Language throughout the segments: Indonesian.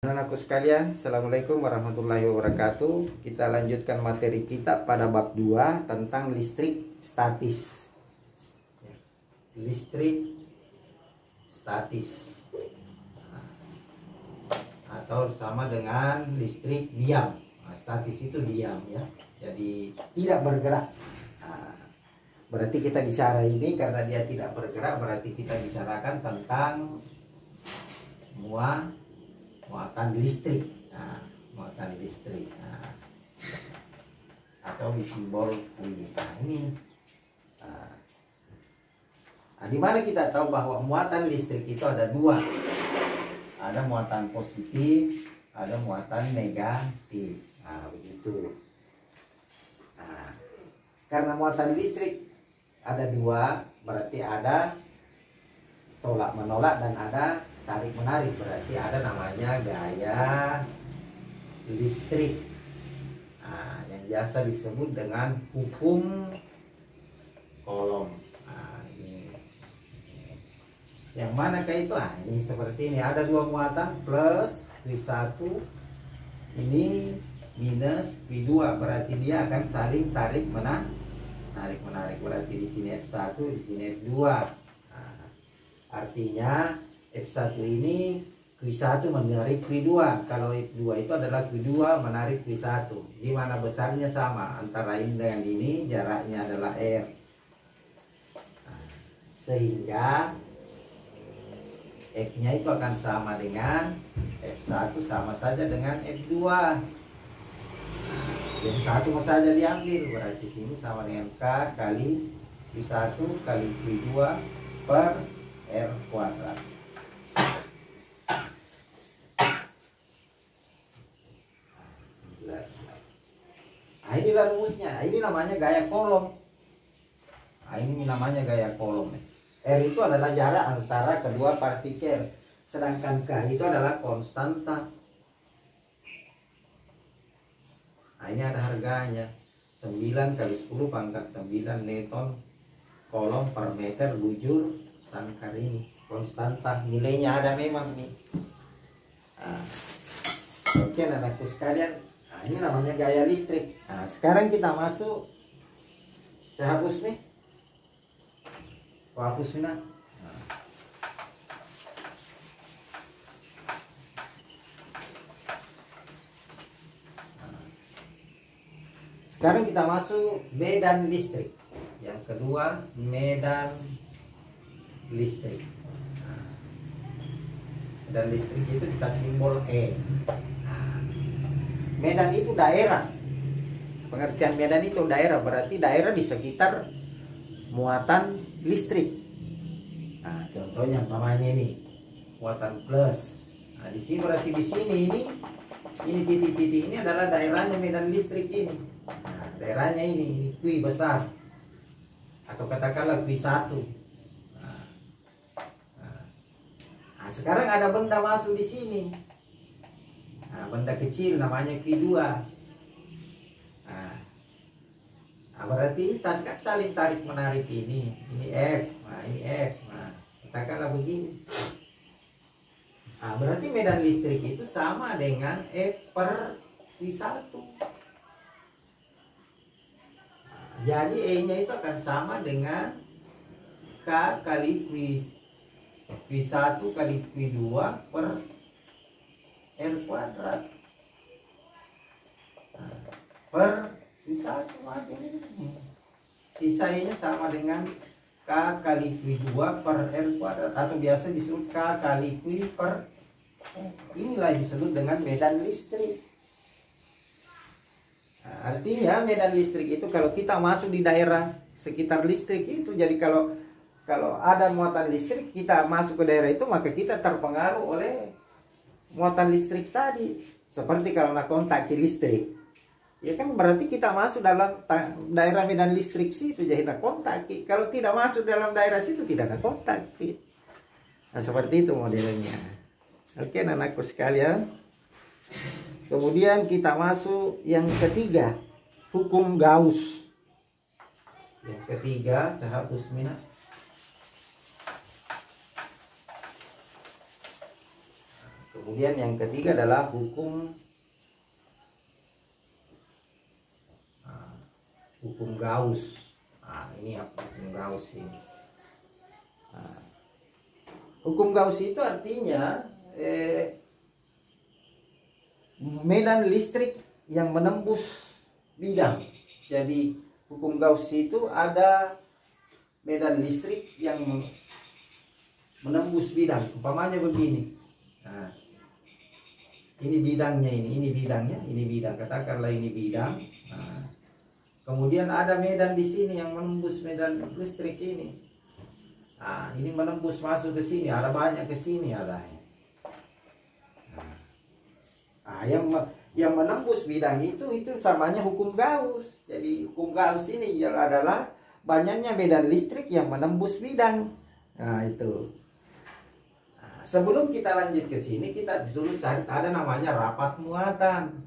Anak-anakku sekalian, Assalamualaikum warahmatullahi wabarakatuh. Kita lanjutkan materi kita pada bab 2 tentang listrik statis. Listrik statis atau sama dengan listrik diam. Statis itu diam ya, jadi tidak bergerak. Berarti kita bicara ini karena dia tidak bergerak, berarti kita bicarakan tentang muatan listrik. Muatan listrik. Atau di simbol ini. Di mana kita tahu bahwa muatan listrik itu ada dua. Ada muatan positif, ada muatan negatif. Begitu. Karena muatan listrik ada dua, berarti ada tolak menolak dan ada tarik menarik, berarti ada namanya gaya listrik, yang biasa disebut dengan hukum Coulomb. Ini yang manakah itu? Ini seperti ini, ada dua muatan, plus Q1 ini minus Q2, berarti dia akan saling tarik menarik, berarti di sini F1, di sini F2. Artinya F1 ini Q1 menarik Q2. Kalau F2 itu adalah Q2 menarik Q1. Di mana besarnya sama antara ini dengan ini, jaraknya adalah R. Sehingga F-nya itu akan sama dengan F1 sama saja dengan F2. Yang satu saja diambil, berarti sini sama dengan K kali Q1 kali Q2 per R kuadrat. Inilah rumusnya. Ini namanya gaya Coulomb. Ini namanya gaya Coulomb. R itu adalah jarak antara kedua partikel, sedangkan K itu adalah konstanta. Ini ada harganya 9 kali 10 pangkat 9 Newton Coulomb per meter bujur sangkar ini. Konstanta, nilainya ada memang nih. Oke anakku sekalian, ini namanya gaya listrik. Sekarang kita masuk. Saya hapus nih. Hapus nih. Sekarang kita masuk medan listrik. Yang kedua, medan listrik. Medan listrik itu kita simbol E. Medan itu daerah. Pengertian medan itu daerah, berarti daerah di sekitar muatan listrik. Contohnya umpamanya ini muatan plus. Di sini berarti di sini ini titik-titik ini adalah daerahnya medan listrik ini. Daerahnya ini Q besar atau katakanlah Q1. Sekarang ada benda masuk di sini. Benda kecil namanya Q2. Berarti tas kan saling tarik menarik ini F, ini F. Katakanlah begini. Berarti medan listrik itu sama dengan F per Q1. Jadi E-nya itu akan sama dengan K kali Q1 kali Q2 per R kuadrat per Q1. Sisanya sama dengan K kali Q2 per R kuadrat, atau biasa disebut K kali Q per R. Inilah disebut dengan medan listrik. Artinya medan listrik itu kalau kita masuk di daerah sekitar listrik itu, jadi kalau ada muatan listrik, kita masuk ke daerah itu, maka kita terpengaruh oleh muatan listrik tadi. Seperti kalau nak kontak listrik, ya kan berarti kita masuk dalam daerah medan listrik situ, jadi nak kontak. Kalau tidak masuk dalam daerah situ, tidak ada kontak. Seperti itu modelnya. Oke anakku sekalian. Kemudian kita masuk yang ketiga, hukum Gauss. Yang ketiga, saya hapus minat. Kemudian yang ketiga adalah hukum Gauss. Ini apa hukum Gauss ini? Hukum Gauss itu artinya medan listrik yang menembus bidang. Jadi hukum Gauss itu ada medan listrik yang menembus bidang. Umpamanya begini. Ini bidangnya, ini bidangnya, ini bidang. Katakanlah ini bidang. Kemudian ada medan di sini yang menembus medan listrik ini. Ini menembus masuk ke sini, ada banyak ke sini ada. Yang menembus bidang itu samanya hukum Gauss. Jadi hukum Gauss ini adalah banyaknya medan listrik yang menembus bidang. Itu. Sebelum kita lanjut ke sini, kita dulu cari ada namanya rapat muatan.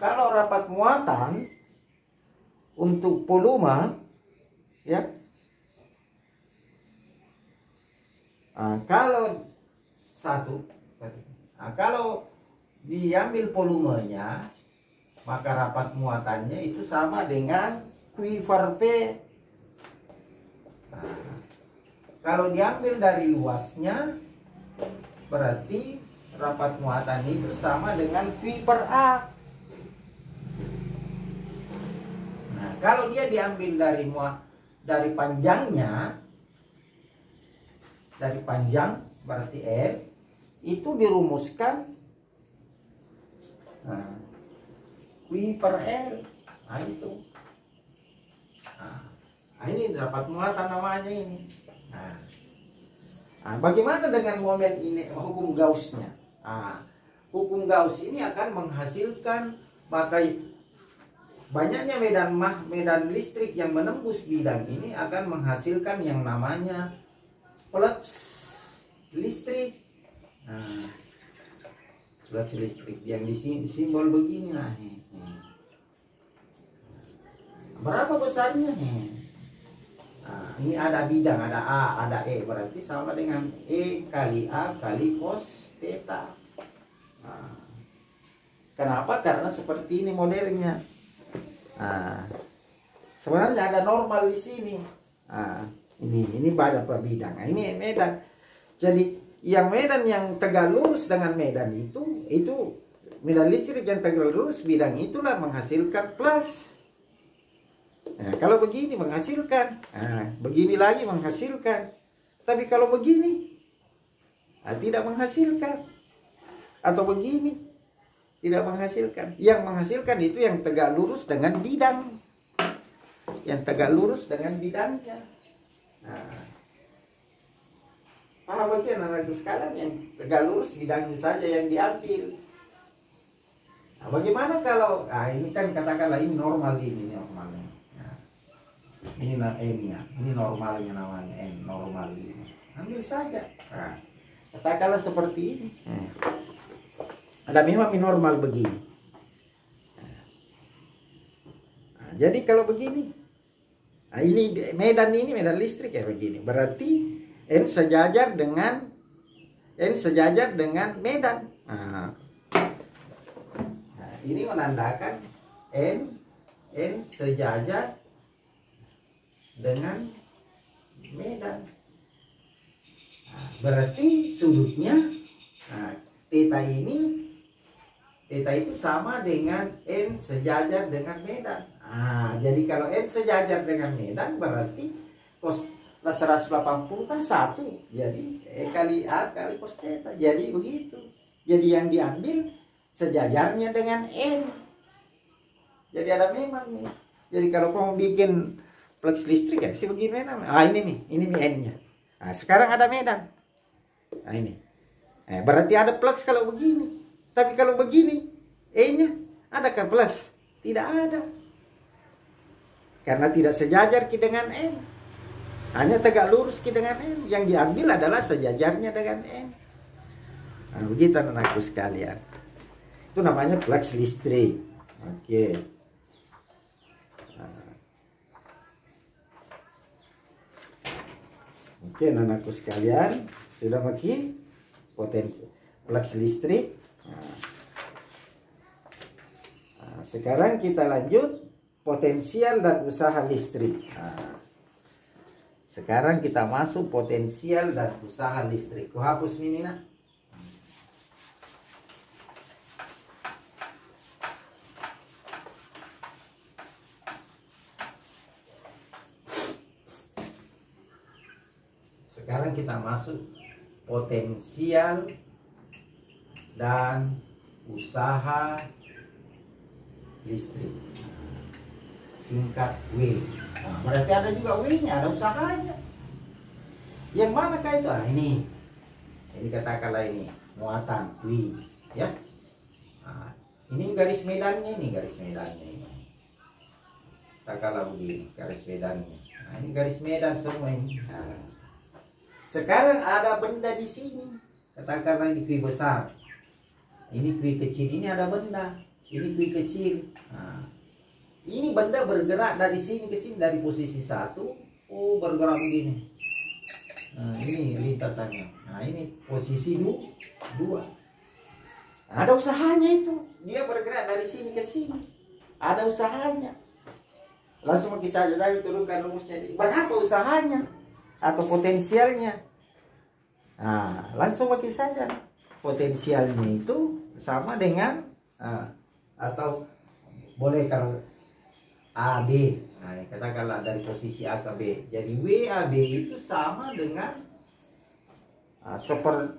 Kalau rapat muatan untuk volume, ya, kalau kalau diambil volumenya, maka rapat muatannya itu sama dengan Q/V. Kalau diambil dari luasnya, berarti rapat muatan itu sama dengan V/A. Kalau dia diambil dari panjangnya, dari panjang berarti F, itu dirumuskan Q/L. Itu. Ini dapat muatan namanya ini. Bagaimana dengan momen ini, hukum Gauss-nya? Hukum Gauss ini akan menghasilkan banyaknya medan listrik yang menembus bidang ini akan menghasilkan yang namanya flux listrik. Flux listrik yang di simbol begini lah. Berapa besarnya? Ini ada bidang, ada A, ada E, berarti sama dengan E kali A kali cos theta. Kenapa? Karena seperti ini modelnya. Sebenarnya ada normal di sini. Ini pada bidang. Ini medan. Jadi yang medan yang tegak lurus dengan medan itu medan listrik yang tegak lurus bidang itulah menghasilkan flux. Kalau begini menghasilkan, begini lagi menghasilkan. Tapi kalau begini tidak menghasilkan, atau begini tidak menghasilkan. Yang menghasilkan itu yang tegak lurus dengan bidang. Yang tegak lurus dengan bidangnya. Paham bagian anak-anakku sekalian, yang tegak lurus bidangnya saja yang diambil. Bagaimana kalau ini kan katakanlah ini normal, ini normalnya. Ini N-nya, ini normalnya namanya N, normal ini. Ambil saja. Katakanlah seperti ini. Ada memang normal begini. Jadi kalau begini, ini medan listrik ya begini. Berarti N sejajar dengan medan. Ini menandakan N sejajar dengan medan. Berarti sudutnya theta itu sama dengan N sejajar dengan medan. Jadi kalau N sejajar dengan medan berarti cos 180 kan 1. Jadi E kali A kali cos theta. Jadi begitu. Jadi yang diambil sejajarnya dengan N. Jadi ada memang nih. Jadi kalau kamu bikin flux listrik ya sih begini namanya. Ini N-nya. Sekarang ada medan. Ini. Berarti ada flux kalau begini. Tapi kalau begini, E-nya adakah flux? Tidak ada. Karena tidak sejajar dengan N. Hanya tegak lurus dengan N. Yang diambil adalah sejajarnya dengan N. Begitu anakku sekalian. Itu namanya flux listrik. Oke. Oke anakku sekalian. Sudah maki potensi flux listrik. Sekarang kita lanjut potensial dan usaha listrik. Sekarang kita masuk potensial dan usaha listrik. Ku hapus ini nak. Sekarang kita masuk potensial dan usaha listrik. Singkat W. Berarti ada juga W-nya, ada usahanya. Yang mana kah itu? Ini katakanlah ini muatan W, ya. Ini garis medannya, ini garis medannya ini. Katakanlah begini, garis medannya. Ini garis medan semua ini. Sekarang ada benda di sini, katakanlah ini kui besar, ini kui kecil, ini ada benda, ini kui kecil. Ini benda bergerak dari sini ke sini, dari posisi 1, bergerak begini. Ini lintasannya. Ini posisi 2. Ada usahanya itu, dia bergerak dari sini ke sini, ada usahanya. Langsung bagi saja saya turunkan rumusnya. Berapa usahanya? Atau potensialnya. Langsung bagi saja potensialnya itu sama dengan atau boleh kalau AB. Katakanlah dari posisi A ke B. Jadi WAB itu sama dengan seper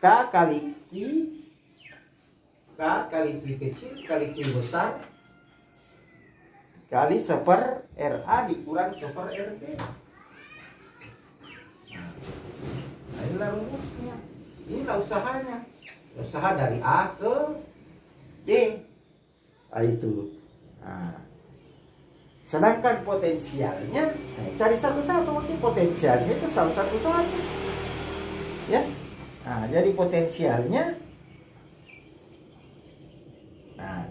K kali Q, K kali Q kecil kali Q besar kali seper RA dikurang seper RB. Inilah rumusnya, inilah usahanya, usaha dari A ke B. Itu. Sedangkan potensialnya, cari satu-satu, nanti potensialnya itu salah satu saja, ya. Jadi potensialnya,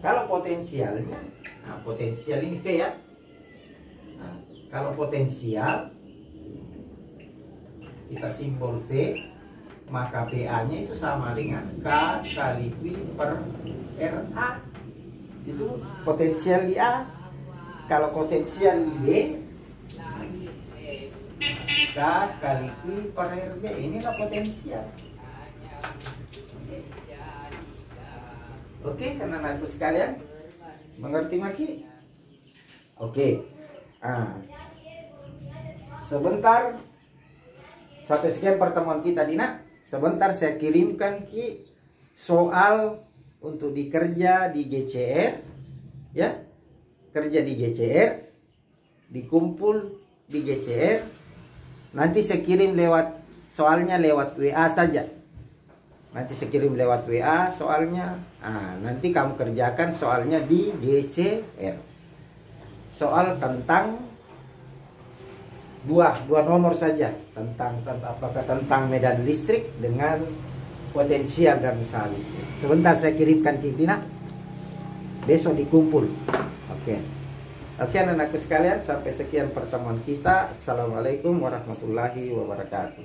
kalau potensialnya, potensial ini V ya. Kalau potensial kita simbol V, maka PA-nya itu sama dengan K kali Q per RA. Itu potensial di A. Kalau potensial di B, K kali Q per RB. Inilah potensial. Oke, anak-anakku sekalian, mengerti Maki? Oke. Sebentar. Sampai sekian pertemuan kita Dina. Sebentar saya kirimkan Ki soal untuk dikerja di GCR, ya. Kerja di GCR, dikumpul di GCR. Nanti saya kirim lewat soalnya lewat WA saja. Nanti saya kirim lewat WA soalnya. Nanti kamu kerjakan soalnya di GCR. Soal tentang dua nomor saja, tentang medan listrik dengan potensial dan usaha listrik. Sebentar saya kirimkan Tina, besok dikumpul. Oke, anak-anakku sekalian, sampai sekian pertemuan kita. Assalamualaikum warahmatullahi wabarakatuh.